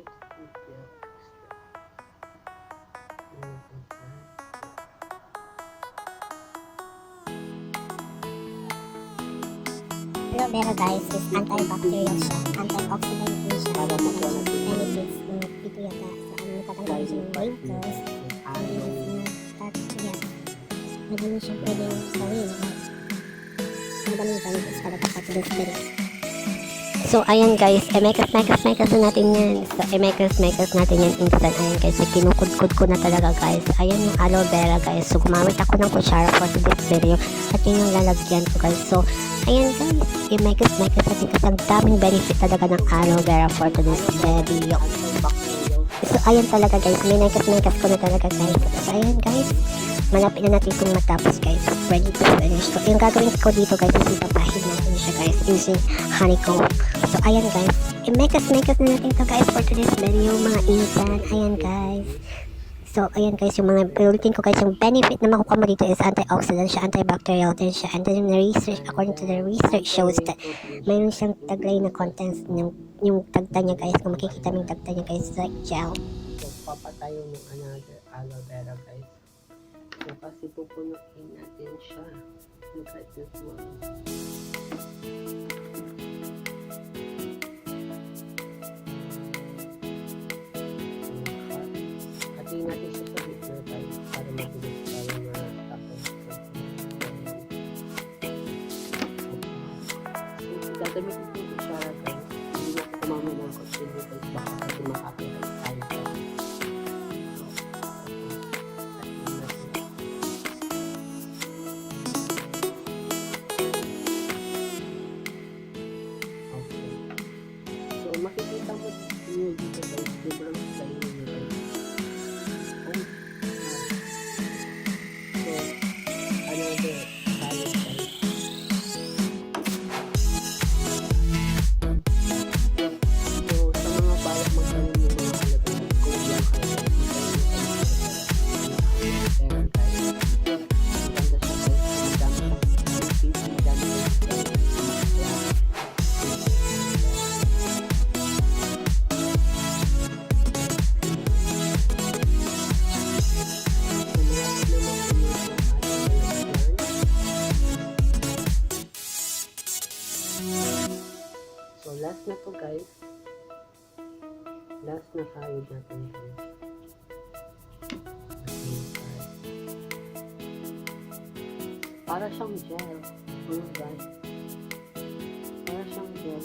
put the extra. Aloe vera guys is antibacterial siya, antioxidant din siya. Para meron siyang benefits ng dito yata sa natatanggal siya ng wrinkles. Madami siyang pwedeng gawin. Madaming benefits para dapat sa this. So, ayan guys, mekas na natin yan. So, mekas natin yan instant. Ayan guys, kinukudkud ko na talaga guys. Ayan yung aloe vera guys. So, gumamit ako ng kutsara for this video. At yun yung lalagyan ko guys. So, ayan guys, mekas natin kasi ang daming benefit talaga ng aloe vera for today's video. So, ayan talaga guys, mekas ko na talaga guys. So, ayan guys, malapit na natin itong matapos guys. Ready to finish. So, yung gagawin ko dito guys is ipapahin natin siya guys using honeycomb. So, ayan guys, mekas na natin ito guys for today's video mga insan. Ayan guys. So, ayan guys, yung mga ulitin ko guys, yung benefit na makukuha mo dito is antioxidant siya, antibacterial din siya. And then research, according to the research shows that mayroon siyang taglay na contents yung tagta niya guys. Kung makikita mo yung tagta niya guys, like gel. So, papatayo ng another aloe vera guys. So, kasi pupunuin natin siya. Look at this one. Hatiin natin siya sa gitna guys para mabilis tayo matapos. So, gagamitin ko yung kutsara guys. Hindi na ako kumamay ng kutsilyo guys. Baka kasi makapirate tayo guys. Makikita mo dito guys, sobrang slime niya guys. So, another salad guys. So, sa mga balak magkaroon ng mga halagang kung yan kayo pero guys, maganda siya guys. Madami siyang madami siyang So, last na to guys. Last na kayod natin guys. Para siyang gel. Oh guys. Para siyang gel.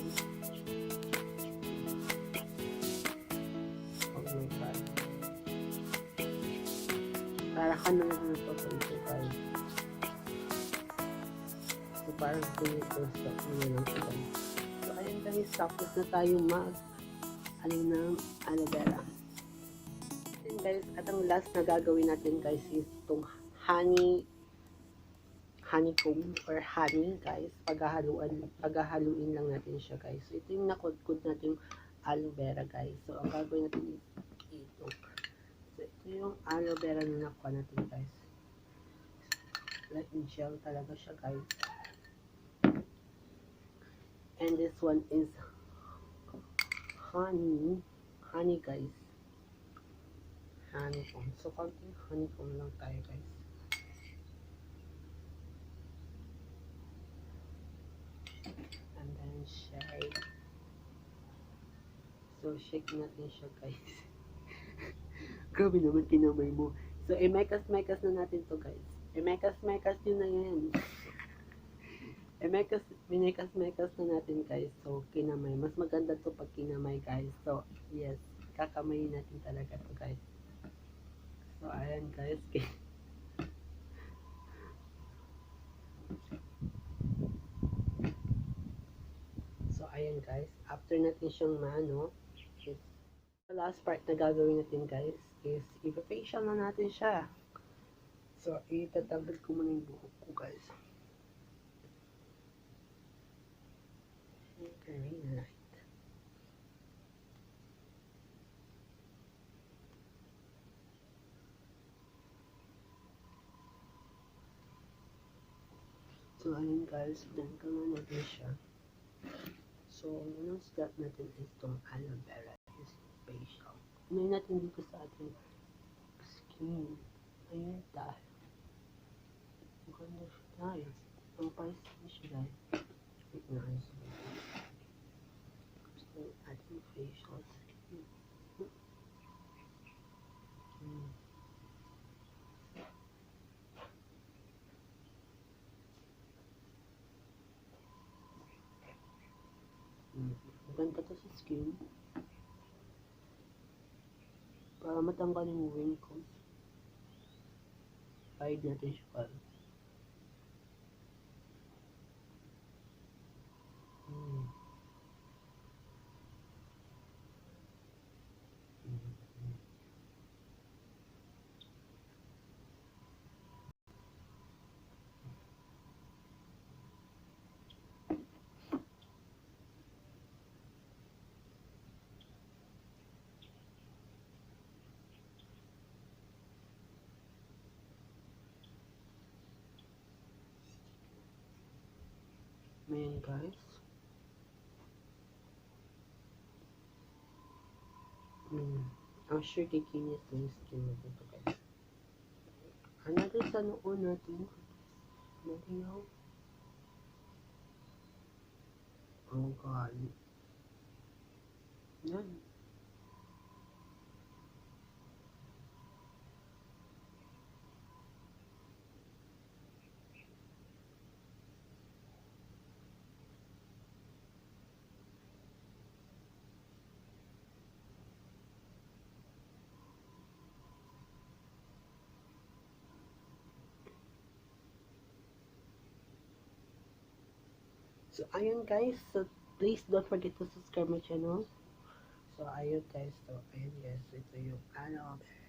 Oh my god. Para ka naman ito guys. So, parang pinipostop nyo lang siya guys. So, ayun guys, tapos na tayo alin ng aloe vera. And guys, at ang last na gagawin natin guys is itong honeycomb or honey guys. Paghahaluin lang natin siya guys. So, ito yung nakudkud natin aloe vera guys. So, ang gagawin natin is ito. So, ito yung aloe vera na nakuha natin guys. Like gel talaga siya guys. And this one is honey guys. Honeycomb. So, konting honeycomb lang tayo guys. And then shake. So, shake natin siya guys. Grabe naman kinamay mo. So, mekas na natin to guys. Mekas nyo na yan. Minekas na natin guys. So, kinamay. Mas maganda to pag kinamay guys. So, yes. Kakamayin natin talaga to guys. So, ayan guys. So, ayan guys. After natin siyang is the last part na gagawin natin guys is ipa-facial na natin siya. So, itatanggal ko muna yung buhok ko guys. Very light. So, ayun guys, tinanggal na natin siya. So, unang step natin is itong aloe vera is facial. Ngayon natin dito sa ating skin. Ayun dahil. Maganda siya tayo. Ang price siya dahil. Wait na ayos. Gusto yung ating facial skin. Maganda to sa skin. Para matanggal yung wrinkles. Hide natin siya para. Ayan guys. Ang sure kikinis ng skin natin ito guys. Ano natin sa noon natin? Naliyaw. Ang gali. Yan. So, ayun guys. So, please don't forget to subscribe my channel. So, ayun guys. So, ayun guys. Ito yung aloe vera.